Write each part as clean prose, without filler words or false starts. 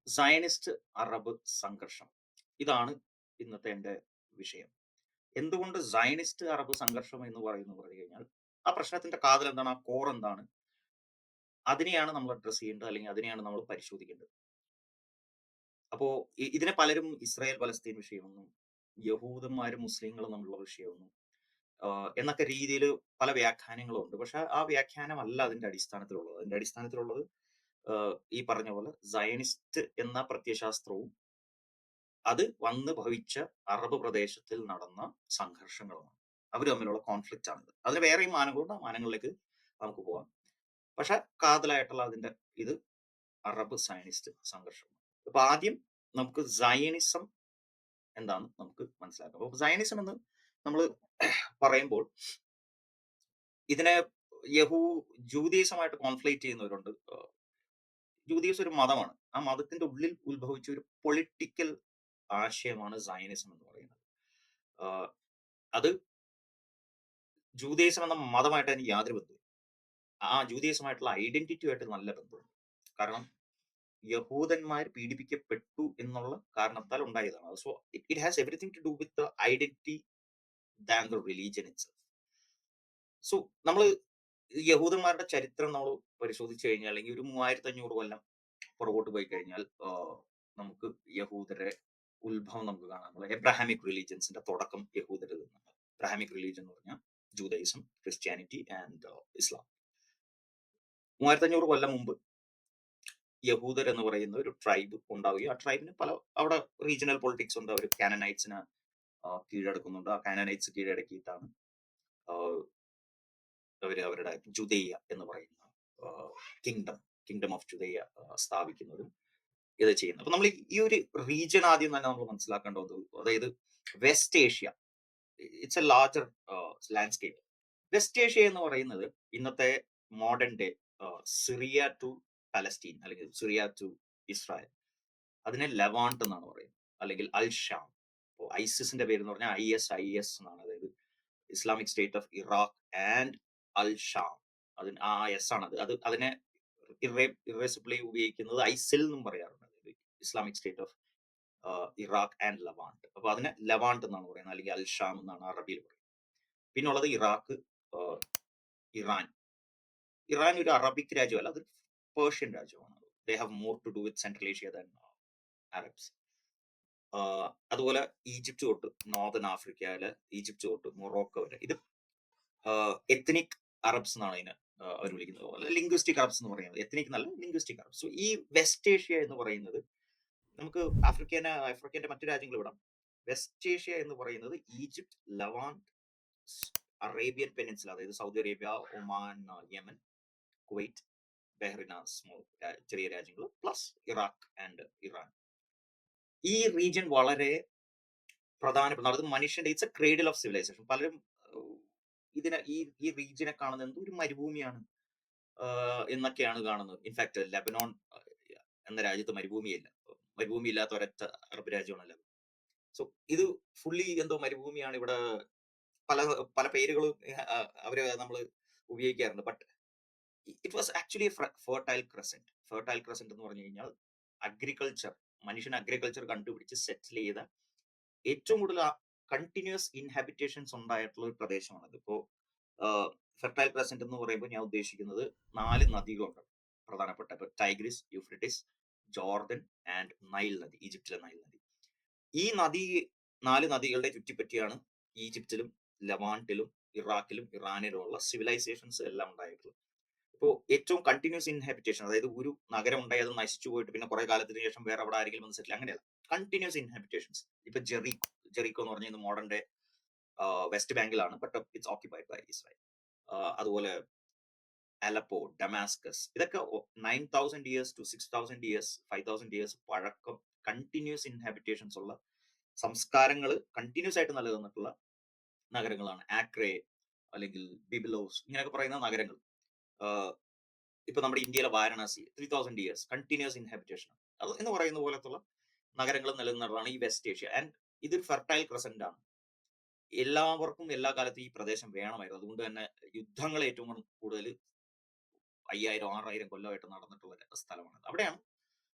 Zionist Arab സംഘർഷം. ഇതാണ് ഇന്നത്തെ എൻ്റെ വിഷയം. എന്തുകൊണ്ട് സയനിസ്റ്റ് അറബ് സംഘർഷം എന്ന് പറഞ്ഞു കഴിഞ്ഞാൽ, ആ പ്രശ്നത്തിന്റെ കാതൽ എന്താണ്? ആ കോർ എന്താണ്? അതിനെയാണ് നമ്മൾ അഡ്രസ് ചെയ്യേണ്ടത്, അല്ലെങ്കിൽ അതിനെയാണ് നമ്മൾ പരിശോധിക്കേണ്ടത്. അപ്പോ ഇതിനെ പലരും ഇസ്രായേൽ പലസ്തീൻ വിഷയമെന്നും, യഹൂദന്മാരും മുസ്ലിങ്ങളും തമ്മിലുള്ള വിഷയമെന്നും എന്നൊക്കെ രീതിയിൽ പല വ്യാഖ്യാനങ്ങളും ഉണ്ട്. പക്ഷെ ആ വ്യാഖ്യാനമല്ല അതിന്റെ അടിസ്ഥാനത്തിലുള്ളത്. അതിന്റെ അടിസ്ഥാനത്തിലുള്ളത് ഈ പറഞ്ഞ പോലെ സയനിസ്റ്റ് എന്ന പ്രത്യയശാസ്ത്രവും അത് വന്ന് ഭവിച്ച അറബ് പ്രദേശത്തിൽ നടന്ന സംഘർഷങ്ങളുമാണ്. അവർ തമ്മിലുള്ള കോൺഫ്ലിക്റ്റ് ആണിത്. അതിന് വേറെയും മാനങ്ങളുണ്ട്. ആ മാനങ്ങളിലേക്ക് നമുക്ക് പോവാം. പക്ഷെ കാതലായിട്ടുള്ള അതിന്റെ ഇത് അറബ് സയനിസ്റ്റ് സംഘർഷം. അപ്പൊ ആദ്യം നമുക്ക് സയനിസം എന്താണെന്ന് നമുക്ക് മനസ്സിലാക്കാം. അപ്പൊ സയനിസം എന്ന് നമ്മൾ പറയുമ്പോൾ ഇതിനെ യഹൂ ജൂതയിസമായിട്ട് കോൺഫ്ലേറ്റ് ചെയ്യുന്നവരുണ്ട്. ജൂതയിസം ഒരു മതമാണ്. ആ മതത്തിന്റെ ഉള്ളിൽ ഉത്ഭവിച്ച ഒരു പൊളിറ്റിക്കൽ ആശയമാണ് സയനിസം എന്ന് പറയുന്നത്. ആഹ് അത് ജൂതയിസം എന്ന മതമായിട്ട് എനിക്ക് യാതൊരു ബന്ധവുമില്ല. ആ ജൂതയിസമായിട്ടുള്ള ഐഡന്റിറ്റിയുമായിട്ട് നല്ല ബന്ധമുണ്ട്. കാരണം യഹൂദന്മാർ പീഡിപ്പിക്കപ്പെട്ടു എന്നുള്ള കാരണത്താൽ ഉണ്ടായതാണ്. So it has everything to do with the identity than the religion itself. So നമ്മള് യഹൂദന്മാരുടെ ചരിത്രം നമ്മൾ പരിശോധിച്ചു കഴിഞ്ഞാൽ, അല്ലെങ്കിൽ ഒരു 3500 കൊല്ലം പുറകോട്ട് പോയി കഴിഞ്ഞാൽ നമുക്ക് യഹൂദരെ ഉത്ഭവം നമുക്ക് കാണാം. നമ്മൾ എബ്രഹാമിക് റിലീജിയൻസിന്റെ തുടക്കം യഹൂദരിൽ നിന്നാണ്. എബ്രഹാമിക് റിലീജിയൻ എന്ന് പറഞ്ഞാൽ ജൂതയിസം, ക്രിസ്ത്യാനിറ്റി ആൻഡ് ഇസ്ലാം. 3500 കൊല്ലം മുമ്പ് യഹൂദർ എന്ന് പറയുന്ന ഒരു ട്രൈബ് ഉണ്ടാവുകയും ആ ട്രൈബിന് പല അവിടെ റീജിയണൽ പൊളിറ്റിക്സ് ഉണ്ട്. അവർ കാനനൈറ്റ്സിനെ കീഴടക്കുന്നുണ്ട്. ആ കാനനൈറ്റ്സ് കീഴടക്കിയിട്ടാണ് അവർ അവരുടെ ജുദേയ എന്ന് പറയുന്ന കിങ്ഡം കിങ്ഡം ഓഫ് ജുദേയ സ്ഥാപിക്കുന്നതും ഇത് ചെയ്യുന്നത്. അപ്പൊ നമ്മൾ ഈ ഒരു റീജിയൻ ആദ്യം തന്നെ നമ്മൾ മനസ്സിലാക്കേണ്ടത്, അതായത് west Asia, it's a larger landscape. West Asia എന്ന് പറയുന്നത് ഇന്നത്തെ modern day Syria to Palestine, അല്ലെങ്കിൽ സിറിയ ടു ഇസ്രായേൽ, അതിനെ ലെവാണ്ട് എന്നാണ് പറയുന്നത്, അല്ലെങ്കിൽ അൽ ഷാം. ഇപ്പോൾ ഐസിസിന്റെ പേര് എന്ന് പറഞ്ഞാൽ IS എന്നാണ്. അതായത് Islamic State of Iraq and al Sham. അതിന് ആ എസ് ആണ് അത്. അതിനെ ഇറേസിബിളി ഉപയോഗിക്കുന്നത് ഐസിൽ എന്നും പറയാറുണ്ട്. Islamic State of Iraq and Levant. അപ്പൊ അതിനെ ലവാണ്ട് എന്നാണ് പറയുന്നത്, അല്ലെങ്കിൽ അൽ ഷാം എന്നാണ് അറബിയിൽ പറയുന്നത്. പിന്നുള്ളത് ഇറാഖ്, ഇറാൻ. ഇറാൻ ഒരു അറബിക് രാജ്യമല്ല, അത് പേർഷ്യൻ രാജ്യമാണ്. They have more to do with Central Asia than Arabs. അതുപോലെ ഈജിപ്റ്റ് തൊട്ട് നോർത്തേൺ ആഫ്രിക്കയിലെ ഈജിപ്റ്റ് തൊട്ട് മൊറോക്കോ വരെ ഇത് എത്നിക് അറബ്സ് എന്നാണ് ഇതിനെ അവർ വിളിക്കുന്നത്. ലിംഗ്വിസ്റ്റിക് അറബ്സ് എന്ന് പറയുന്നത്, എത്നിക് എന്നല്ല, ലിംഗ്വിസ്റ്റിക് അറബ്സ്. സോ ഈ വെസ്റ്റ് ഏഷ്യ എന്ന് പറയുന്നത്, നമുക്ക് ആഫ്രിക്കന്റെ മറ്റു രാജ്യങ്ങൾ വിടാം. വെസ്റ്റ് ഏഷ്യ എന്ന് പറയുന്നത് ഈജിപ്റ്റ്, ലവാണ്ട്, അറേബ്യൻ പെനിൻസുല, അതായത് Saudi Arabia, Oman, Yemen, Kuwait, Bahrain, small ചെറിയ രാജ്യങ്ങൾ, പ്ലസ് ഇറാഖ് ആൻഡ് ഇറാൻ. ഈ റീജിയൻ വളരെ പ്രധാനപ്പെട്ട, അത് മനുഷ്യന്റെ it's a cradle of civilisation. പലരും ഇതിനെ ഈ റീജിയനെ കാണുന്നത് എന്തോ ഒരു മരുഭൂമിയാണ് എന്നൊക്കെയാണ് കാണുന്നത്. ഇൻഫാക്ട് ലെബനോൺ എന്ന രാജ്യത്ത് മരുഭൂമിയില്ല. മരുഭൂമി ഇല്ലാത്ത ഒരൊറ്റ അറബ് രാജ്യമാണ് ലെബനോൺ. സോ ഇത് ഫുള്ളി എന്തോ മരുഭൂമിയാണ്. ഇവിടെ പല പല പേരുകളും അവര് നമ്മൾ ഉപയോഗിക്കാറുണ്ട്. But it was actually fertile crescent. Fertile crescent എന്ന് പറഞ്ഞു കഴിഞ്ഞാൽ അഗ്രികൾച്ചർ, മനുഷ്യൻ അഗ്രികൾച്ചർ കണ്ടുപിടിച്ച് സെറ്റിൽ ചെയ്ത ഏറ്റവും കൂടുതൽ കണ്ടിന്യൂസ് ഇൻഹാബിറ്റേഷൻസ് ഉണ്ടായിട്ടുള്ള ഒരു പ്രദേശമാണത്. ഇപ്പോ ഫെർട്ടൈൽ ക്രസന്റ് എന്ന് പറയുമ്പോൾ ഞാൻ ഉദ്ദേശിക്കുന്നത് 4 നദികളുണ്ട് പ്രധാനപ്പെട്ട. ഇപ്പൊ Tigris, Euphrates, Jordan and Nile നദി, ഈജിപ്തിലെ നൈൽ നദി. ഈ 4 നദികളുടെ ചുറ്റിപ്പറ്റിയാണ് ഈജിപ്തിലും ലവാണ്ടിലും ഇറാഖിലും ഇറാനിലും ഉള്ള സിവിലൈസേഷൻസ് എല്ലാം ഉണ്ടായിട്ടുള്ളത്. ഇപ്പോൾ ഏറ്റവും കണ്ടിന്യൂസ് ഇൻഹാബിറ്റേഷൻ, അതായത് ഒരു നഗരം ഉണ്ടായി അത് നശിച്ചു പോയിട്ട് പിന്നെ കുറെ കാലത്തിന് ശേഷം വേറെ അവിടെ ആരെങ്കിലും വന്ന് സെറ്റിൽ, അങ്ങനെയല്ല, കണ്ടിന്യൂസ് ഇൻഹാബിറ്റേഷൻസ്. ഇപ്പൊ ജെറീക്കോ എന്ന് പറഞ്ഞ മോഡേൺ ഡേ വെസ്റ്റ് ബാങ്കിലാണ്, but it's occupied by Israel. അതുപോലെ അലപ്പോ, ഡമാസ്കസ്, ഇതൊക്കെ 9000 ഇയേഴ്സ് ടു 6000 ഇയേഴ്സ്, 5000 ഇയേഴ്സ് പഴക്കം, കണ്ടിന്യൂസ് ഇൻഹാബിറ്റേഷൻസ് ഉള്ള സംസ്കാരങ്ങൾ കണ്ടിന്യൂസ് ആയിട്ട് നിലനിന്നിട്ടുള്ള നഗരങ്ങളാണ്. ആക്രേ അല്ലെങ്കിൽ ബിബിലോസ്, ഇങ്ങനെയൊക്കെ പറയുന്ന നഗരങ്ങൾ. ഇപ്പൊ നമ്മുടെ ഇന്ത്യയിലെ വാരണാസി 3000 ഇയേഴ്സ് കണ്ടിന്യൂസ് ഇൻഹാബിറ്റേഷൻ എന്ന് പറയുന്ന പോലത്തുള്ള നഗരങ്ങൾ നിലനിന്നതാണ് ഈ വെസ്റ്റ് ഏഷ്യ. ആൻഡ് ഇതൊരു ഫെർട്ടൈൽ ക്രസന്റ് ആണ്. എല്ലാവർക്കും എല്ലാ കാലത്തും ഈ പ്രദേശം വേണമായിരുന്നു. അതുകൊണ്ട് തന്നെ യുദ്ധങ്ങൾ ഏറ്റവും കൂടുതൽ 5000 6000 കൊല്ലമായിട്ട് നടന്നിട്ടുള്ള സ്ഥലമാണ്. അവിടെയാണ്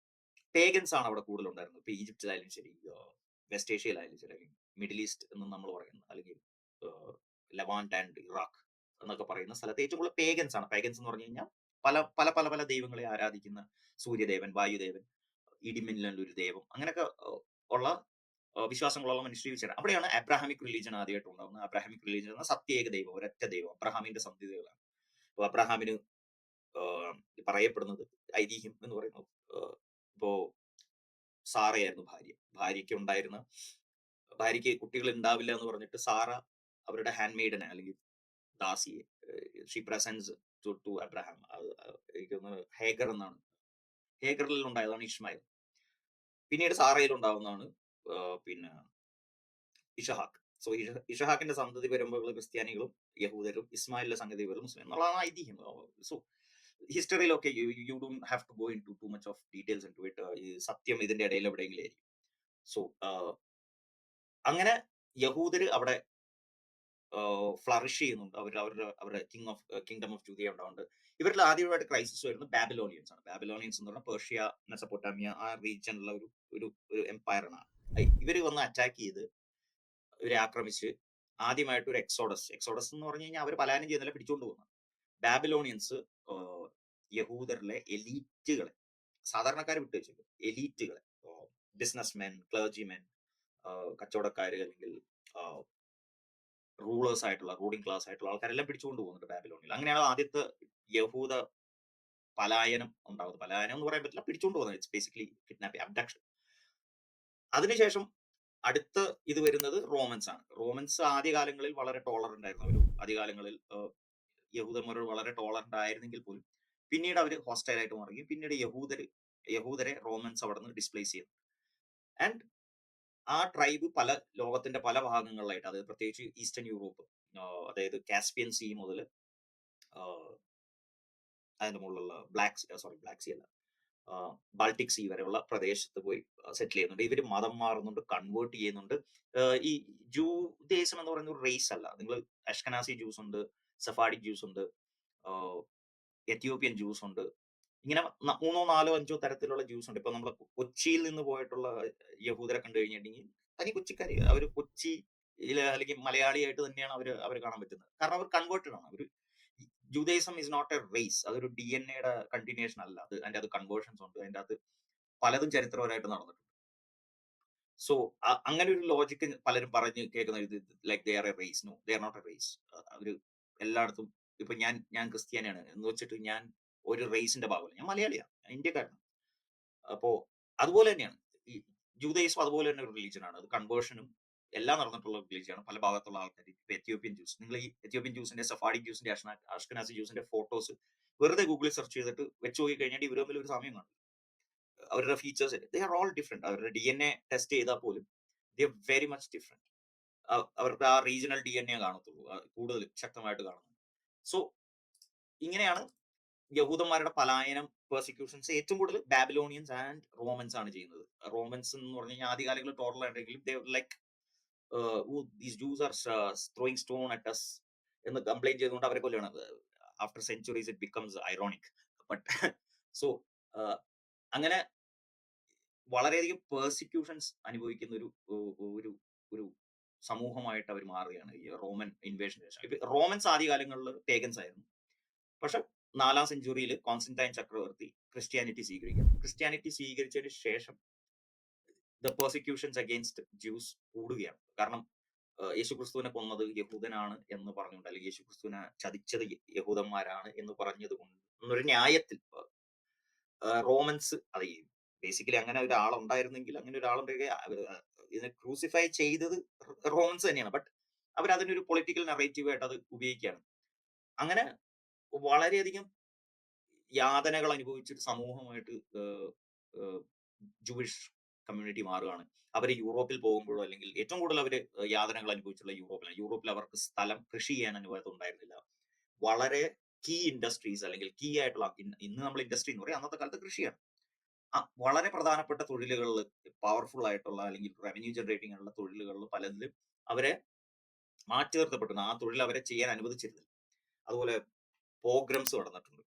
പേഗൻസ് ആണ് അവിടെ കൂടുതലുണ്ടായിരുന്നത്. ഇപ്പൊ ഈജിപ്തിലായാലും ശരി, വെസ്റ്റ് ഏഷ്യയിലായാലും ശരി, അല്ലെങ്കിൽ മിഡിൽ ഈസ്റ്റ് എന്ന് നമ്മൾ പറയുന്ന, അല്ലെങ്കിൽ ലവാൻഡ് ആൻഡ് ഇറാഖ് എന്നൊക്കെ പറയുന്ന സ്ഥലത്ത് ഏറ്റവും കൂടുതൽ പേഗൻസ് ആണ്. പേഗൻസ് എന്ന് പറഞ്ഞു കഴിഞ്ഞാൽ പല പല പല പല ദൈവങ്ങളെ ആരാധിക്കുന്ന, സൂര്യദേവൻ, വായുദേവൻ, ഇടിമിന്നൽ ഒരു ദൈവം, അങ്ങനെയൊക്കെ ഉള്ള വിശ്വാസങ്ങളുള്ള മനുഷ്യർ ജീവിച്ചത്. അവിടെയാണ് അബ്രാഹാമിക് റിലീജിയൻ ആദ്യമായിട്ട് ഉണ്ടാകുന്നത്. അബ്രാഹാമിക് റിലീജിയൻ എന്ന സത്യേക ദൈവം, ഒരൊറ്റ ദൈവം, അബ്രഹാമിന്റെ സന്ധികളാണ്. അപ്പൊ അബ്രഹാമിന് ആഹ് പറയപ്പെടുന്നത്, ഐതിഹ്യം എന്ന് പറയുന്നത്, ഇപ്പോ സാറയായിരുന്നു ഭാര്യ. ഭാര്യയ്ക്ക് ഉണ്ടായിരുന്ന ഭാര്യയ്ക്ക് കുട്ടികൾ ഉണ്ടാവില്ല എന്ന് പറഞ്ഞിട്ട് സാറ അവരുടെ ഹാൻഡ് മെയ്ഡിനെ, അല്ലെങ്കിൽ ദാസിയെ, ഷീ പ്രസൻസ് ടു അബ്രഹാം. എനിക്ക് തോന്നുന്നു ഹേഗർ എന്നാണ്. ഹേഗറിൽ ഉണ്ടായതാണ് ഇഷ്മായിൽ. പിന്നീട് സാറയിൽ ഉണ്ടാവുന്നതാണ് പിന്നെ ഇഷഹാക്ക്. സോ ഇഷഹാക്കിന്റെ സന്തതി വരുമ്പോൾ ക്രിസ്ത്യാനികളും യഹൂദരും, ഇസ്മായിലിന്റെ സംഗതി വരും മുസ്ലിം എന്നുള്ളതാണ് ഐതിഹ്യം. സോ ഹിസ്റ്ററിയിലൊക്കെ you don't have to go in too much of details into it. ഈ സത്യം ഇതിന്റെ ഇടയിൽ എവിടെയെങ്കിലും ആയിരിക്കും. സോ അങ്ങനെ യഹൂദര് അവിടെ ഫ്ലറിഷ് ചെയ്യുന്നുണ്ട്. അവരുടെ കിങ്ഡം ഓഫ് ജൂദിയ ഉണ്ടാവുന്നുണ്ട്. ഇവരിൽ ആദ്യമായിട്ട് ക്രൈസിസ് വരുന്നത് ബാബിലോണിയൻസ് ആണ്. ബാബിലോണിയൻസ് എന്ന് പറഞ്ഞാൽ പേർഷ്യ, മെസപ്പൊട്ടാമിയ, ആ റീജിയനിലുള്ള ഒരു ഒരു ഒരു എംപയർ ആണ്. ഇവര് വന്ന് അറ്റാക്ക് ചെയ്ത് ഇവരെ ആക്രമിച്ച് ആദ്യമായിട്ട് ഒരു എക്സോഡസ് എന്ന് പറഞ്ഞു കഴിഞ്ഞാൽ അവർ പലായനം ചെയ്യുന്നില്ല, പിടിച്ചുകൊണ്ട് പോകുന്നത്. ബാബിലോണിയൻസ് യഹൂദരിലെ എലീറ്റുകളെ, സാധാരണക്കാരെ വിട്ടു വെച്ചേക്കും, എലീറ്റുകളെ, ബിസിനസ്മെൻ, ക്ലർജിമെൻ, കച്ചവടക്കാര്, അല്ലെങ്കിൽ റൂളേഴ്സ് ആയിട്ടുള്ള, റൂളിംഗ് ക്ലാസ് ആയിട്ടുള്ള ആൾക്കാരെല്ലാം പിടിച്ചുകൊണ്ട് പോകുന്നുണ്ട് ബാബിലോണിൽ. അങ്ങനെയാണ് ആദ്യത്തെ യഹൂദ പലായനം ഉണ്ടാവുന്നത്. പലായനം എന്ന് പറയാൻ പറ്റില്ല, പിടിച്ചുകൊണ്ട് പോകുന്നത്. It's basically kidnapping, abduction. അതിനുശേഷം അടുത്ത ഇത് വരുന്നത് റോമൻസ് ആണ്. റോമൻസ് ആദ്യകാലങ്ങളിൽ വളരെ ടോളറന്റ് ആയിരുന്നു. അവർ ആദ്യകാലങ്ങളിൽ യഹൂദന്മാരോട് വളരെ ടോളറന്റ് ആയിരുന്നെങ്കിൽ പോലും പിന്നീട് അവർ ഹോസ്റ്റൈൽ ആയിട്ട് മാറുകയും പിന്നീട് യഹൂദരെ റോമൻസ് അവിടെ നിന്ന് ഡിസ്പ്ലേസ് ചെയ്തു. ആൻഡ് ആ ട്രൈബ് ലോകത്തിന്റെ പല ഭാഗങ്ങളിലായിട്ട്, അതായത് പ്രത്യേകിച്ച് ഈസ്റ്റേൺ യൂറോപ്പ്, അതായത് കാസ്പിയൻ സീ മുതൽ അതിന്റെ മുകളിലുള്ള ബ്ലാക്ക് സീ അല്ല, ബാൾട്ടിക് സീ വരെയുള്ള പ്രദേശത്ത് പോയി സെറ്റിൽ ചെയ്യുന്നുണ്ട്. ഇവർ മതം മാറുന്നുണ്ട്, കൺവേർട്ട് ചെയ്യുന്നുണ്ട്. ഈ ജൂദേസം എന്ന് പറയുന്ന ഒരു റേസ് അല്ല. നിങ്ങൾ അഷ്കനാസി ജ്യൂസ് ഉണ്ട്, സഫാഡിക് ജ്യൂസ് ഉണ്ട്, എത്യോപ്യൻ ജ്യൂസ് ഉണ്ട്. ഇങ്ങനെ 3, 4, 5 തരത്തിലുള്ള ജ്യൂസ് ഉണ്ട്. ഇപ്പൊ നമ്മൾ കൊച്ചിയിൽ നിന്ന് പോയിട്ടുള്ള യഹൂദരെ കണ്ടു കഴിഞ്ഞിട്ടുണ്ടെങ്കിൽ തനി കൊച്ചിക്കാരി, അവർ കൊച്ചിയിലെ അല്ലെങ്കിൽ മലയാളിയായിട്ട് തന്നെയാണ് അവർ കാണാൻ പറ്റുന്നത്. കാരണം അവർ കൺവേർട്ടഡ് ആണ്. അവർ ജൂതയിസം ഇസ് നോട്ട് എ റേസ്. അതൊരു DNA-യുടെ കണ്ടിന്യൂഷൻ അല്ല. അതിന്റെ അത് കൺവേർഷൻസ് ഉണ്ട്. അതിന്റെ അകത്ത് പലതും ചരിത്രപരമായിട്ട് നടന്നിട്ടുണ്ട്. സോ അങ്ങനെ ഒരു ലോജിക്ക് പലരും പറഞ്ഞ് കേൾക്കുന്ന, ഇത് like they are a race. No, they are not a race. അവര് എല്ലായിടത്തും, ഇപ്പൊ ഞാൻ ക്രിസ്ത്യാനിയാണ് എന്ന് വെച്ചിട്ട് ഞാൻ ഒരു റേസിന്റെ ഭാഗമല്ല. ഞാൻ മലയാളിയാണ്, ഞാൻ ഇന്ത്യക്കാരനാണ്. അപ്പോ അതുപോലെ തന്നെയാണ് ഈ ജൂതയിസം, അതുപോലെ തന്നെ ഒരു റിലീജിയൻ ആണ്. അത് കൺവേർഷനും എല്ലാം നടന്നിട്ടുള്ള റിലീജിയനാണ്. പല ഭാഗത്തുള്ള ആൾക്കാർ, ഇപ്പൊ എത്യോപ്യൻ ജ്യൂസ്, നിങ്ങൾ ഈ എത്യോപ്യൻ ജ്യൂസിന്റെ, സഫാഡിക് ജ്യൂസിന്റെ, അഷ്കനാസി ജ്യൂസിന്റെ ഫോട്ടോസ് വെറുതെ ഗൂഗിളിൽ സെർച്ച് ചെയ്തിട്ട് വെച്ച് നോക്കി കഴിഞ്ഞാൽ ഇവർ തമ്മിൽ ഒരു സമയം കാണും. അവരുടെ features they are all different. അവരുടെ DNA ടെസ്റ്റ് ചെയ്താൽ പോലും they are very much different. അവർക്ക് ആ റീജിയണൽ DNA കാണത്തുള്ളൂ, കൂടുതൽ ശക്തമായിട്ട് കാണുന്നത്. സോ ഇങ്ങനെയാണ് യഹൂദന്മാരുടെ പലായനം, പെർസിക്യൂഷൻസ് ഏറ്റവും കൂടുതൽ ബാബിലോണിയൻസ് ആൻഡ് റോമൻസ് ആണ് ചെയ്യുന്നത്. റോമൻസ് എന്ന് പറഞ്ഞു കഴിഞ്ഞാൽ ആദ്യകാലങ്ങളിൽ ടോട്ടൽ ആയിട്ടെങ്കിലും like these Jews are throwing stone at us എന്ന് കംപ്ലൈന്റ് ചെയ്തുകൊണ്ട് അവരെ കൊല്ലുകയാണ്. After centuries it becomes ironic. But so അങ്ങനെ വളരെയധികം പെർസിക്യൂഷൻസ് അനുഭവിക്കുന്ന ഒരു ഒരു സമൂഹമായിട്ട് അവർ മാറുകയാണ് ഈ റോമൻ ഇൻവേഷന് ശേഷം. റോമൻസ് ആദ്യകാലങ്ങളിൽ പേഗൻസ് ആയിരുന്നു. പക്ഷെ 4-ാം സെഞ്ചുറിയിൽ കോൺസ്റ്റന്റൈൻ ചക്രവർത്തി ക്രിസ്ത്യാനിറ്റി സ്വീകരിച്ചതിന് ശേഷം ദ പെർസിക്യൂഷൻസ് അഗെയിൻസ്റ്റ് ജ്യൂസ് കൂടുകയാണ്. കാരണം യേശുക്രിസ്തുവിനെ കൊന്നത് യഹൂദനാണ് എന്ന് പറഞ്ഞുകൊണ്ട്, അല്ലെങ്കിൽ യേശുക്രിസ്തുവിനെ ചതിച്ചത് യഹൂദന്മാരാണ് എന്ന് പറഞ്ഞത് കൊണ്ട് എന്നൊരു ന്യായത്തിൽ റോമൻസ്, അത് ബേസിക്കലി അങ്ങനെ ഒരാളുണ്ടായിരുന്നെങ്കിൽ, അങ്ങനെ ഒരാളുണ്ടെങ്കിൽ ഇതിനെ ക്രൂസിഫൈ ചെയ്തത് റോമൻസ് തന്നെയാണ്. ബട്ട് അവർ അതിനൊരു പൊളിറ്റിക്കൽ നറേറ്റീവ് ആയിട്ട് അത് ഉപയോഗിക്കുകയാണ്. അങ്ങനെ വളരെയധികം യാതനകൾ അനുഭവിച്ചൊരു സമൂഹമായിട്ട് ജൂയിഷ് കമ്മ്യൂണിറ്റി മാറുകയാണ്. അവർ യൂറോപ്പിൽ പോകുമ്പോഴോ, അല്ലെങ്കിൽ ഏറ്റവും കൂടുതൽ അവർ യാതനകൾ അനുഭവിച്ചുള്ള യൂറോപ്പിലാണ്. യൂറോപ്പിൽ അവർക്ക് സ്ഥലം, കൃഷി ചെയ്യാൻ അനുവാദം ഉണ്ടായിരുന്നില്ല. വളരെ കീ ഇൻഡസ്ട്രീസ്, അല്ലെങ്കിൽ കീ ആയിട്ടുള്ള, ഇന്ന് നമ്മൾ ഇൻഡസ്ട്രി എന്ന് പറയും, അന്നത്തെ കാലത്ത് കൃഷിയാണ്. വളരെ പ്രധാനപ്പെട്ട തൊഴിലുകളിൽ, പവർഫുൾ ആയിട്ടുള്ള അല്ലെങ്കിൽ റവന്യൂ ജനറേറ്റിംഗ് ആയിട്ടുള്ള തൊഴിലുകളിൽ പലതിലും അവരെ മാറ്റി നിർത്തപ്പെട്ടിരുന്നു. ആ തൊഴിൽ അവരെ ചെയ്യാൻ അനുവദിച്ചിരുന്നില്ല. അതുപോലെ പോഗ്രംസ് നടന്നിട്ടുണ്ട്.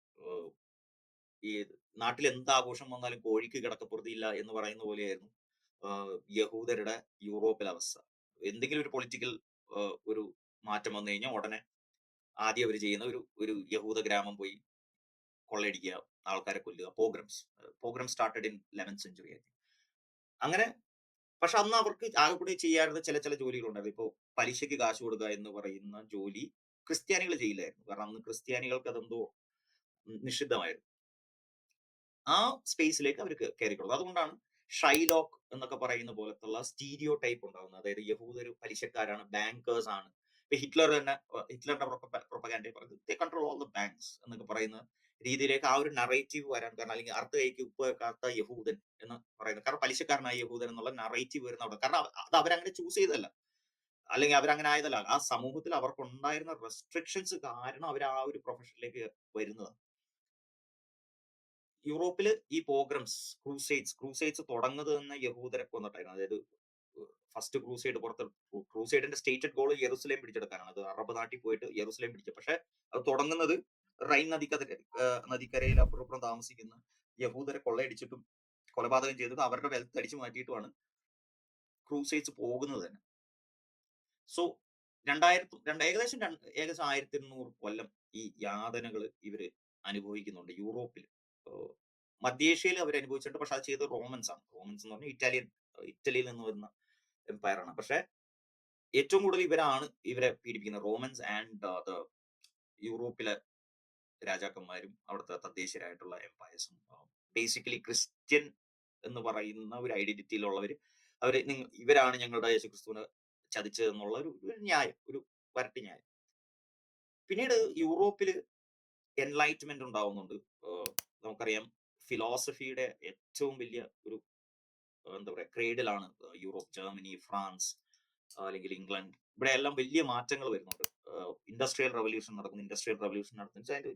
ഈ നാട്ടിൽ എന്ത് ആഘോഷം വന്നാലും കോഴിക്ക് കിടക്കപ്പുറതിയില്ല എന്ന് പറയുന്ന പോലെയായിരുന്നു യഹൂദരുടെ യൂറോപ്പിലെ അവസ്ഥ. എന്തെങ്കിലും ഒരു പൊളിറ്റിക്കൽ ഒരു മാറ്റം വന്നു കഴിഞ്ഞാൽ ഉടനെ ആദ്യം അവർ ചെയ്യുന്ന ഒരു ഒരു യഹൂദ ഗ്രാമം പോയി കൊള്ളയടിക്കുക, ആൾക്കാരെ കൊല്ലുക, പോഗ്രംസ്. പോഗ്രം സ്റ്റാർട്ടഡ് ഇൻ 11th സെഞ്ചുറി. അങ്ങനെ പക്ഷെ അന്ന് അവർക്ക് ആകെ കൂടി ചെയ്യാറുള്ള ചില ചില ജോലികളുണ്ടായിരുന്നു. ഇപ്പോ പലിശയ്ക്ക് കാശ് കൊടുക്കുക എന്ന് പറയുന്ന ജോലി ക്രിസ്ത്യാനികൾ ചെയ്യില്ലായിരുന്നു. കാരണം അന്ന് ക്രിസ്ത്യാനികൾക്ക് അതെന്തോ നിഷിദ്ധമായിരുന്നു. ആ സ്പേസിലേക്ക് അവർ കയറിക്കൊള്ളും. അതുകൊണ്ടാണ് ഷൈലോക്ക് എന്നൊക്കെ പറയുന്ന പോലത്തുള്ള സ്റ്റീരിയോ ടൈപ്പ് ഉണ്ടാകുന്നത്. അതായത് യഹൂദർ പലിശക്കാരാണ്, ബാങ്കേഴ്സ് ആണ്. ഇപ്പൊ ഹിറ്റ്ലർ തന്നെ ഹിറ്റ്ലറുടെ പ്രൊപ്പഗാൻഡയിൽ പറഞ്ഞത് ദേ കൺട്രോൾ ഓൾ ദ ബാങ്ക്സ് എന്നൊക്കെ പറയുന്ന രീതിയിലേക്ക് ആ ഒരു നറേറ്റീവ് വരാൻ കാരണം, അല്ലെങ്കിൽ അർത്ഥ കൈക്ക് ഉപ്പ് വെക്കാത്ത യഹൂദൻ എന്ന് പറയുന്നത് കാരണം പലിശക്കാരനായ യഹൂദൻ എന്നുള്ള നറേറ്റീവ് വരുന്ന അവിടെ. കാരണം അത് അവരങ്ങനെ ചൂസ് ചെയ്തല്ല, അല്ലെങ്കിൽ അവരങ്ങനെ ആയതല്ല. ആ സമൂഹത്തിൽ അവർക്കുണ്ടായിരുന്ന റെസ്ട്രിക്ഷൻസ് കാരണം അവർ ആ ഒരു പ്രൊഫഷനിലേക്ക് വരുന്നത്. യൂറോപ്പില് ഈ പോഗ്രംസ്, ക്രൂസൈഡ്സ് തുടങ്ങുന്നത് തന്നെ യഹൂദരെ കൊന്നിട്ടായിരുന്നു. അതായത് ഫസ്റ്റ് ക്രൂസൈഡ് ക്രൂസൈഡിന്റെ സ്റ്റേറ്റഡ് ഗോൾ യെറുസലേം പിടിച്ചെടുക്കാനാണ്. അത് അറബ് നാട്ടിൽ പോയിട്ട് യെറുസലേം പിടിച്ചു. പക്ഷെ അത് തുടങ്ങുന്നത് റൈൻ നദിക്കരയിൽ അപ്പുറം ഇപ്പുറം താമസിക്കുന്ന യഹൂദരെ കൊള്ളയടിച്ചിട്ടും കൊലപാതകം ചെയ്തിട്ടും അവരുടെ വെൽത്ത് അടിച്ചു മാറ്റിയിട്ടുമാണ് ക്രൂസൈഡ്സ് പോകുന്നത് തന്നെ. സോ ഏകദേശം 1200 കൊല്ലം ഈ യാതനകൾ ഇവര് അനുഭവിക്കുന്നുണ്ട് യൂറോപ്പിൽ. മധ്യേഷ്യയിൽ അവർ അനുഭവിച്ചിട്ടുണ്ട്. പക്ഷെ അത് ചെയ്തത് റോമൻസ് ആണ്. റോമൻസ് എന്ന് പറഞ്ഞാൽ ഇറ്റലിയിൽ നിന്ന് വരുന്ന എംപയർ ആണ്. പക്ഷെ ഏറ്റവും കൂടുതൽ ഇവരാണ് ഇവരെ പീഡിപ്പിക്കുന്നത്. റോമൻസ് ആൻഡ് യൂറോപ്പിലെ രാജാക്കന്മാരും അവിടുത്തെ തദ്ദേശീയരായിട്ടുള്ള എംപയേഴ്സും ബേസിക്കലി ക്രിസ്ത്യൻ എന്ന് പറയുന്ന ഒരു ഐഡന്റിറ്റിയിലുള്ളവർ അവര് ഇവരാണ് ഞങ്ങളുടെ യേശുക്രിസ്തുവിനെ ചതിച്ചത് എന്നുള്ള ഒരു ന്യായം, ഒരു വരട്ടി ന്യായം. പിന്നീട് യൂറോപ്പില് എൻലൈറ്റ്മെന്റ് ഉണ്ടാവുന്നുണ്ട്. നമുക്കറിയാം ഫിലോസഫിയുടെ ഏറ്റവും വലിയ ഒരു എന്താ പറയാ ക്രേഡിലാണ് യൂറോപ്പ്, ജർമ്മനി, ഫ്രാൻസ്, അല്ലെങ്കിൽ ഇംഗ്ലണ്ട്. ഇവിടെ എല്ലാം വലിയ മാറ്റങ്ങൾ വരുന്നുണ്ട്. ഇൻഡസ്ട്രിയൽ റവല്യൂഷൻ നടക്കുന്നു. അതിന്റെ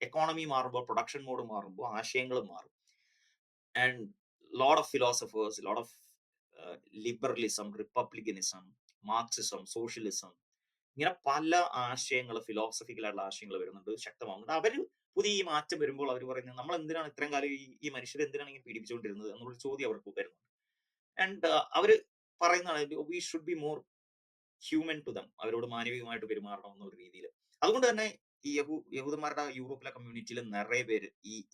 എക്കോണമി മാറുമ്പോൾ, പ്രൊഡക്ഷൻ മോഡ് മാറുമ്പോൾ ആശയങ്ങൾ മാറും. And lot of philosophers, lot of liberalism, republicanism, Marxism, socialism, ഇങ്ങനെ പല ആശയങ്ങൾ, ഫിലോസഫിക്കൽ ആയിട്ടുള്ള ആശയങ്ങൾ വരുന്നുണ്ട്, ശക്തമാകുന്നുണ്ട്. അവര് പുതിയ ഈ മാറ്റം വരുമ്പോൾ അവർ പറയുന്നത് നമ്മൾ എന്തിനാണ് ഇത്രയും കാലം ഈ മനുഷ്യരെ എന്തിനാണ് ഇങ്ങനെ പീഡിപ്പിച്ചുകൊണ്ടിരുന്നത് എന്നുള്ള ചോദ്യം അവർക്ക് വരുന്നുണ്ട്. ആൻഡ് അവര് പറയുന്നതാണ് we should be more human to them, അവരോട് മാനവികമായിട്ട് പെരുമാറണം എന്നുള്ള രീതിയിൽ. അതുകൊണ്ട് തന്നെ ഈ യഹൂദന്മാരുടെ യൂറോപ്പിലെ കമ്മ്യൂണിറ്റിയിൽ നിറയെ പേര്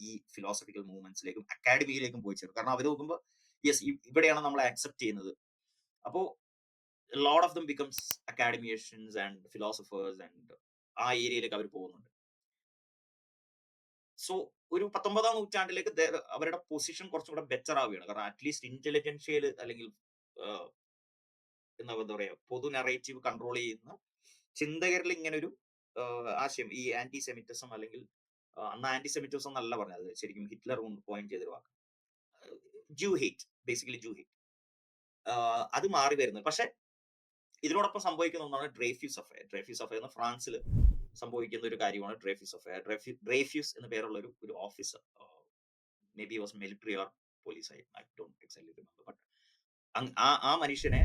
ഈ ഫിലോസഫിക്കൽ മൂവ്മെന്റ്സിലേക്കും അക്കാഡമിയിലേക്കും പോയി ചേരും. കാരണം അവർ നോക്കുമ്പോൾ യെസ് ഇവിടെയാണ് നമ്മളെ അക്സെപ്റ്റ് ചെയ്യുന്നത്. അപ്പോ lot of them becomes academicians and philosophers and ആ ഏരിയയിലേക്ക് അവർ പോകുന്നുണ്ട്. സോ ഒരു 19ാം നൂറ്റാണ്ടിലേക്ക് അവരുടെ പൊസിഷൻ കുറച്ചും കൂടെ ബെറ്റർ ആവുകയാണ്. കാരണം അറ്റ്ലീസ്റ്റ് ഇന്റലിജൻഷ്യയിൽ അല്ലെങ്കിൽ എന്താ പറയാ പൊതു നറേറ്റീവ് കൺട്രോൾ ചെയ്യുന്ന ചിന്തകരിൽ ഇങ്ങനെ ഒരു ആശയം, ഈ ആന്റി സെമിറ്റിസം, അല്ലെങ്കിൽ അന്ന് ആന്റി സെമിറ്റിസം എന്നല്ല പറഞ്ഞത്, ശരിക്കും ഹിറ്റ്ലർ പോയിന്റ് ചെയ്തൊരു വാക്ക്, ജൂ ഹേറ്റ്, ബേസിക്കലി ജൂ ഹേറ്റ്, അത് മാറി വരുന്നത്. പക്ഷെ ഇതിനോടൊപ്പം സംഭവിക്കുന്ന ഒന്നാണ് ഡ്രേഫ്യൂസ് അഫയർ. ഡ്രേഫ്യൂസ് അഫയർ എന്ന് ഫ്രാൻസിൽ സംഭവിക്കുന്ന ഒരു കാര്യമാണ് ഡ്രേഫ്യൂസ് അഫയർ. ഡ്രേഫ്യൂസ് എന്ന് പേരുള്ള ഒരു officer, may be was military or police, I don't exactly remember, but ആ മനുഷ്യനെ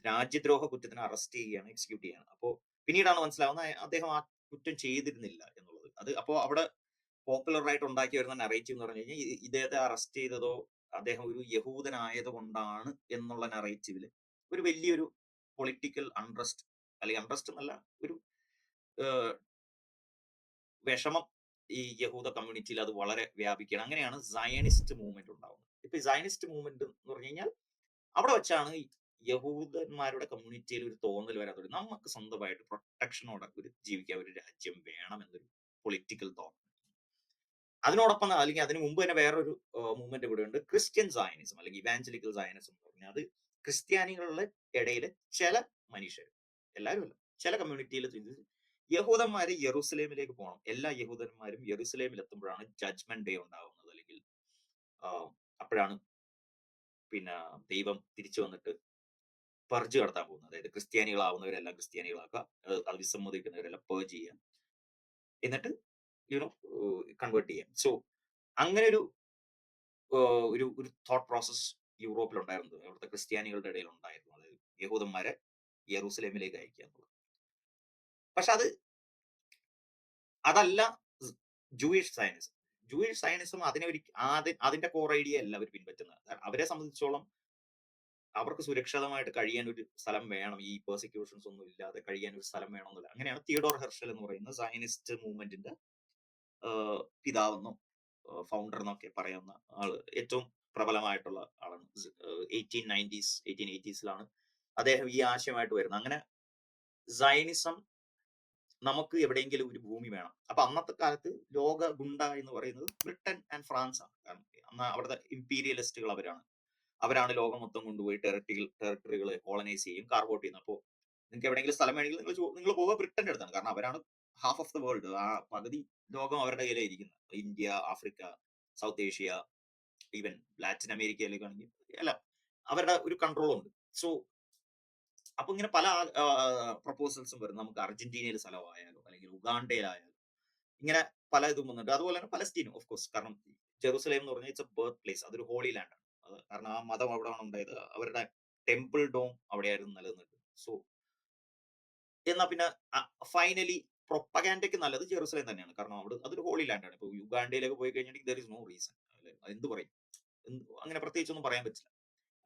രാജ്യദ്രോഹ കുറ്റത്തിന് അറസ്റ്റ് ചെയ്യുകയാണ്, എക്സിക്യൂട്ട് ചെയ്യുകയാണ്. അപ്പോ പിന്നീടാണ് മനസ്സിലാവുന്നത് അദ്ദേഹം ആ കുറ്റം ചെയ്തിരുന്നില്ല എന്നുള്ളത്. അത് അപ്പോ അവിടെ പോപ്പുലർ ആയിട്ട് ഉണ്ടാക്കി വരുന്ന നറേറ്റീവ് എന്ന് പറഞ്ഞു കഴിഞ്ഞാൽ ഇദ്ദേഹത്തെ അറസ്റ്റ് ചെയ്തതോ അദ്ദേഹം ഒരു യഹൂദനായത് കൊണ്ടാണ് എന്നുള്ള നറേറ്റീവില് ഒരു വലിയൊരു പൊളിറ്റിക്കൽ അൺട്രസ്റ്റ്, അല്ലെങ്കിൽ അൺട്രസ്റ്റ് എന്നല്ല, ഒരു വിഷമം ഈ യഹൂദ കമ്മ്യൂണിറ്റിയിൽ അത് വളരെ വ്യാപിക്കുകയാണ്. അങ്ങനെയാണ് സയനിസ്റ്റ് മൂവ്മെന്റ് ഉണ്ടാവുന്നത്. ഇപ്പൊ ഈ സയനിസ്റ്റ് മൂവ്മെന്റ് എന്ന് പറഞ്ഞു കഴിഞ്ഞാൽ അവിടെ വെച്ചാണ് യഹൂദന്മാരുടെ കമ്മ്യൂണിറ്റിയിൽ ഒരു തോന്നൽ വരാൻ തുടങ്ങി, നമുക്ക് സ്വന്തമായിട്ട് പ്രൊട്ടക്ഷനോടെ ജീവിക്കാൻ ഒരു രാജ്യം വേണം എന്നൊരു പൊളിറ്റിക്കൽ തോന്നൽ. അതിനോടൊപ്പം അല്ലെങ്കിൽ അതിന് മുമ്പ് തന്നെ വേറൊരു മൂവ്മെന്റ് കൂടെ ഉണ്ട്, ക്രിസ്ത്യൻ സയനിസം അല്ലെങ്കിൽ ഇവാഞ്ചലിക്കൽ സയനിസം എന്ന് പറഞ്ഞാൽ. അത് ക്രിസ്ത്യാനികളുടെ ഇടയിലെ ചില മനുഷ്യർ, എല്ലാവരും അല്ല, ചില കമ്മ്യൂണിറ്റിയിൽ യഹൂദന്മാര് യെറൂസലേമിലേക്ക് പോകണം, എല്ലാ യഹൂദന്മാരും യെറൂസലേമിൽ എത്തുമ്പോഴാണ് ജഡ്ജ്മെന്റ് ഡേ ഉണ്ടാവുന്നത്, അല്ലെങ്കിൽ അപ്പോഴാണ് പിന്നെ ദൈവം തിരിച്ചു വന്നിട്ട് പർജ് നടത്താൻ പോകുന്നത്. അതായത് ക്രിസ്ത്യാനികളാവുന്നവരെല്ലാം ക്രിസ്ത്യാനികളാക്കുക, അത് വിസമ്മതിക്കുന്നവരെല്ലാം പേർജ് ചെയ്യാം, എന്നിട്ട് യുനോ കൺവേർട്ട് ചെയ്യാം. സോ അങ്ങനെ ഒരു തോട്ട് പ്രോസസ് യൂറോപ്പിൽ ഉണ്ടായിരുന്നത്, അവിടുത്തെ ക്രിസ്ത്യാനികളുടെ ഇടയിൽ ഉണ്ടായിരുന്നു. അതായത് യഹൂദന്മാരെ യെറൂസലേമിലേക്ക് അയക്കുക എന്നുള്ളത്. പക്ഷെ അതല്ല ജൂയിഷ് സയനിസം. ജൂയിഷ് സയനിസം അതിനെ അതിന്റെ കോർ ഐഡിയ അല്ല അവർ പിൻപറ്റുന്നത്. അവരെ സംബന്ധിച്ചോളം അവർക്ക് സുരക്ഷിതമായിട്ട് കഴിയാൻ ഒരു സ്ഥലം വേണം. ഈ പെർസിക്യൂഷൻസ് ഒന്നും ഇല്ലാതെ കഴിയാൻ ഒരു സ്ഥലം വേണമെന്നില്ല. അങ്ങനെയാണ് തിയഡോർ ഹെർഷൽ എന്ന് പറയുന്ന സയനിസ്റ്റ് മൂവ്മെന്റിന്റെ പിതാവെന്നോ ഫൗണ്ടർ എന്നൊക്കെ പറയാവുന്ന ആള് ഏറ്റവും പ്രബലമായിട്ടുള്ള ആളാണ്. 1890s 1880സിലാണ് അദ്ദേഹം ഈ ആശയമായിട്ട് വരുന്നത്. അങ്ങനെ സയനിസം നമുക്ക് എവിടെയെങ്കിലും ഒരു ഭൂമി വേണം. അപ്പൊ അന്നത്തെ കാലത്ത് ലോക ഗുണ്ട എന്ന് പറയുന്നത് ബ്രിട്ടൻ ആൻഡ് ഫ്രാൻസ് ആണ്. കാരണം അന്ന് അവിടുത്തെ ഇമ്പീരിയലിസ്റ്റുകൾ അവരാണ്. അവരാണ് ലോകം മൊത്തം കൊണ്ടുപോയി ടെറിട്ടറികളെ കോളനൈസ് ചെയ്യും, കാർബോട്ട് ചെയ്യുന്നത്. അപ്പോൾ നിങ്ങൾക്ക് എവിടെയെങ്കിലും സ്ഥലം വേണമെങ്കിൽ നിങ്ങൾ പോവുക ബ്രിട്ടന്റെ അടുത്താണ്. കാരണം അവരാണ് ഹാഫ് ഓഫ് ദ വേൾഡ്. ആ പകുതി ലോകം അവരുടെ കയ്യിലാണ് ഇരിക്കുന്നത്. India, Africa, South Asia, even Latin അമേരിക്കയിലേക്കാണെങ്കിൽ എല്ലാം അവരുടെ ഒരു കൺട്രോൾ ഉണ്ട്. സോ അപ്പൊ ഇങ്ങനെ പല പ്രപ്പോസൽസും വരും. നമുക്ക് അർജന്റീനയിൽ സ്ഥലമായാലോ അല്ലെങ്കിൽ ഉഗാണ്ടയിലായാലും ഇങ്ങനെ പല ഇതും വന്നിട്ട്. അതുപോലെ തന്നെ പലസ്തീനും ഓഫ് കോഴ്സ്. കാരണം ജെറുസലേം എന്ന് പറഞ്ഞാൽ ഇറ്റ്സ് എ ബർത്ത് പ്ലേസ്. അതൊരു ഹോളി ലാൻഡ് ആണ്. കാരണം ആ മതം അവിടെയാണ് ഉണ്ടായത്. അവരുടെ ടെമ്പിൾ ഡോം അവിടെയായിരുന്നു നിലനിന്നത്. സോ എന്നാ പിന്നെ ഫൈനലി പ്രൊപ്പഗാൻഡയ്ക്ക് നല്ലത് ജെറുസലേം തന്നെയാണ്. കാരണം അവിടെ അതൊരു ഹോളി ലാൻഡ് ആണ്. ഇപ്പൊ യുഗാണ്ടയിലേക്ക് പോയി കഴിഞ്ഞിട്ടുണ്ടെങ്കിൽ ദർ ഇസ് നോ റീസൺ. എന്ത് പറയും? അങ്ങനെ പ്രത്യേകിച്ചൊന്നും പറയാൻ പറ്റില്ല.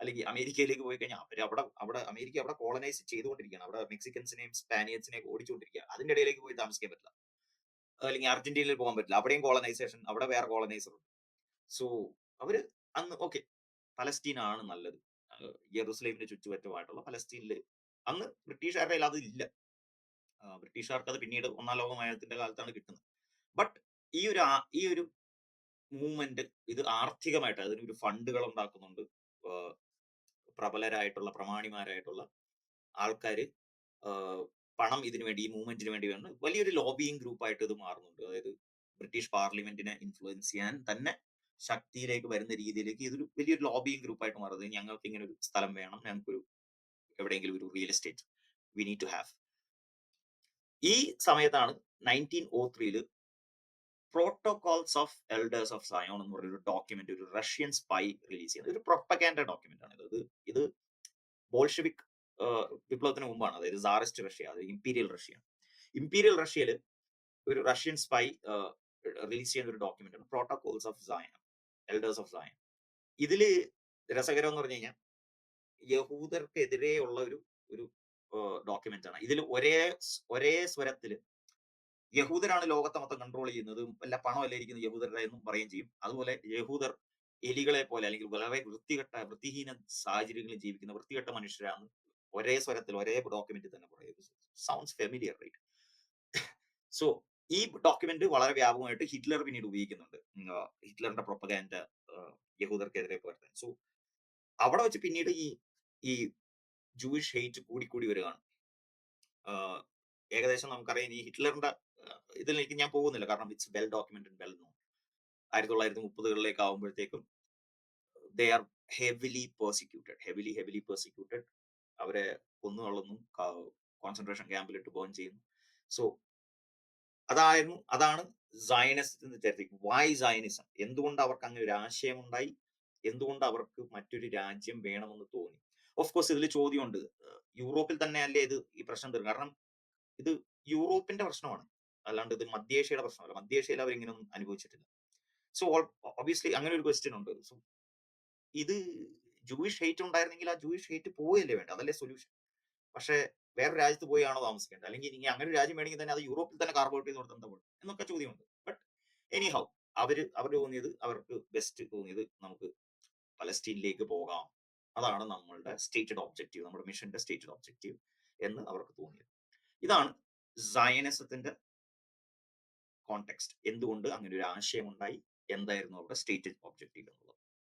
അല്ലെങ്കിൽ അമേരിക്കയിലേക്ക് പോയി കഴിഞ്ഞാൽ അവിടെ അവിടെ അമേരിക്ക അവിടെ കോളനൈസ് ചെയ്തുകൊണ്ടിരിക്കുകയാണ്. അവിടെ മെക്സിക്കൻസിനെയും സ്പാനിയൻസിനെയും ഓടിച്ചുകൊണ്ടിരിക്കുക. അതിന്റെ ഇടയിലേക്ക് പോയി താമസിക്കാൻ പറ്റില്ല. അല്ലെങ്കിൽ അർജന്റീനയിൽ പോകാൻ പറ്റില്ല. അവിടെയും കോളനൈസേഷൻ, അവിടെ വേറെ കോളനൈസർ ഉണ്ട്. സോ അവര് അന്ന് ഓക്കെ പലസ്തീൻ ആണ് നല്ലത്. യെറുസലേമിന്റെ ചുറ്റുപറ്റുമായിട്ടുള്ള പലസ്തീനിൽ അന്ന് ബ്രിട്ടീഷുകാരുടെ കയ്യിൽ അതില്ല. ബ്രിട്ടീഷുകാർക്ക് അത് പിന്നീട് ഒന്നാം ലോക മഹായുദ്ധത്തിന്റെ കാലത്താണ് കിട്ടുന്നത്. ബട്ട് ഈ ഒരു മൂവ്മെന്റ് ഇത് ആർത്ഥികമായിട്ട് അതിനൊരു ഫണ്ടുകൾ ഉണ്ടാക്കുന്നുണ്ട്. ആഹ് പ്രബലരായിട്ടുള്ള പ്രമാണിമാരായിട്ടുള്ള ആൾക്കാര് പണം ഇതിനു വേണ്ടി, ഈ മൂവ്മെന്റിന് വേണ്ടി വേണം വലിയൊരു ലോബിയിങ് ഗ്രൂപ്പായിട്ട് ഇത് മാറുന്നുണ്ട്. അതായത് ബ്രിട്ടീഷ് പാർലമെന്റിനെ ഇൻഫ്ലുവൻസ് ചെയ്യാൻ തന്നെ ശക്തിയിലേക്ക് വരുന്ന രീതിയിലേക്ക് ഇതൊരു വലിയൊരു ലോബിയിങ് ഗ്രൂപ്പായിട്ട് മാറുന്നത്. ഞങ്ങൾക്ക് ഇങ്ങനെ ഒരു സ്ഥലം വേണം, ഞങ്ങൾക്കൊരു എവിടെയെങ്കിലും ഒരു real estate we need to have. ഈ സമയത്താണ് 1903 protocols of elders of Zion എന്ന് പറയുന്ന ഒരു ഡോക്യുമെന്റ് ഒരു റഷ്യൻ സ്പൈ റിലീസ് ചെയ്യുന്നത്. ഒരു പ്രൊപ്പഗാൻഡ ഡോക്യുമെന്റ് ആണ് ഇത് ബോൾഷെവിക് വിപ്ലവത്തിന് മുമ്പാണ്. അതായത് സാറിസ്റ്റ് റഷ്യ, അതായത് ഇമ്പീരിയൽ റഷ്യ. ഇമ്പീരിയൽ റഷ്യയിൽ ഒരു റഷ്യൻ സ്പൈ റിലീസ് ചെയ്യുന്ന ഒരു ഡോക്യുമെന്റ് ആണ് protocols of Sayan, elders of സയൻ. ഇതില് രസകരം എന്ന് പറഞ്ഞു കഴിഞ്ഞാൽ യഹൂദർക്കെതിരെ ഉള്ള ഒരു ഒരു ഡോക്യുമെന്റ് ആണ്. ഇതിൽ ഒരേ സ്വരത്തിൽ യഹൂദരാണ് ലോകത്തെ മൊത്തം കൺട്രോൾ ചെയ്യുന്നത്, എല്ലാ പണമല്ല ഇരിക്കുന്നത് യഹൂദരുടെ എന്നും പറയുകയും ചെയ്യും. അതുപോലെ യഹൂദർ എലികളെ പോലെ അല്ലെങ്കിൽ വളരെ വൃത്തിഹീന സാഹചര്യങ്ങളിൽ ജീവിക്കുന്ന വൃത്തികെട്ട മനുഷ്യരാണ് ഒരേ സ്വരത്തിൽ ഒരേ ഡോക്യുമെന്റിൽ തന്നെ പറയുന്നത്. Sounds familiar right? സോ ഈ ഡോക്യുമെന്റ് വളരെ വ്യാപകമായിട്ട് ഹിറ്റ്ലർ പിന്നീട് ഉപയോഗിക്കുന്നുണ്ട്. ഹിറ്റ്ലറിന്റെ പ്രൊപ്പഗാൻഡ യഹൂദർക്കെതിരെ പകർത്താൻ. സോ അവിടെ വെച്ച് പിന്നീട് ഈ ജൂയിഷ് ഹെയ്റ്റ് കൂടിക്കൂടി വരികയാണ്. ഏകദേശം നമുക്കറിയാം ഈ ഹിറ്റ്ലറിന്റെ ഇതിലേക്ക് ഞാൻ പോകുന്നില്ല. കാരണം it's well documented, well known. 1930കളിലേക്ക് ആകുമ്പോഴത്തേക്കും ദേ ആർ ഹെവിലി പെർസിക്യൂട്ടഡ്. അവരെ കൊന്നുകളയുന്നു, കോൺസെൻട്രേഷൻ ക്യാമ്പിലിട്ട് ബേൺ ചെയ്യുന്നു. സോ അതാണ് സയനിസത്തിന്റെ ചരിത്രം. Why Zionism? എന്തുകൊണ്ട് അവർക്ക് അങ്ങനെ ഒരു ആശയം ഉണ്ടായി? എന്തുകൊണ്ട് അവർക്ക് മറ്റൊരു രാജ്യം വേണമെന്ന് തോന്നി? ഓഫ് കോഴ്സ് ഇതിൽ ചോദ്യമുണ്ട്. യൂറോപ്പിൽ തന്നെ അല്ലേ ഇത് ഈ പ്രശ്നം തീർക്കും? കാരണം ഇത് യൂറോപ്പിന്റെ പ്രശ്നമാണ്, അല്ലാണ്ട് ഇത് മധ്യേഷ്യയുടെ പ്രശ്നമല്ല. മധ്യേഷ്യയിൽ അവർ ഇങ്ങനെയൊന്നും അനുഭവിച്ചിട്ടില്ല. സോ ഒബ്വിയസ്ലി അങ്ങനെ ഒരു ക്വസ്റ്റ്യൻ ഉണ്ട്. സോ ഇത് ജൂയിഷ് ഹെയ്റ്റ് ഉണ്ടായിരുന്നെങ്കിൽ ആ ജൂയിഷ് ഹെയ്റ്റ് പോവുകയല്ലേ വേണ്ടത്? അതല്ലേ സൊല്യൂഷൻ. പക്ഷേ വേറെ രാജ്യത്ത് പോയാണോ താമസിക്കേണ്ടത്? അല്ലെങ്കിൽ ഇനി അങ്ങനെ ഒരു രാജ്യം വേണമെങ്കിൽ തന്നെ അത് യൂറോപ്പിൽ തന്നെ കാർബോട്ട് ചെയ്ത് കൊടുത്താൽ എന്താ കുഴപ്പം എന്നൊക്കെ ചോദ്യമുണ്ട്. ബട്ട് എനി ഹൗ അവർ തോന്നിയത്, അവർക്ക് ബെസ്റ്റ് തോന്നിയത് നമുക്ക് പലസ്തീനിലേക്ക് പോകാം. അതാണ് നമ്മളുടെ സ്റ്റേറ്റഡ് ഒബ്ജക്റ്റീവ്, നമ്മുടെ മിഷന്റെ സ്റ്റേറ്റഡ് ഒബ്ജക്റ്റീവ് എന്ന് അവർക്ക് തോന്നിയത്. ഇതാണ് സയനിസത്തിന്റെ കോണ്ടെക്സ്റ്റ്. എന്തുകൊണ്ട് അങ്ങനെ ഒരു ആശയം ഉണ്ടായി? എന്തായിരുന്നു അവരുടെ സ്റ്റേറ്റഡ് ഒബ്ജക്റ്റീവ് എന്നുള്ളത്.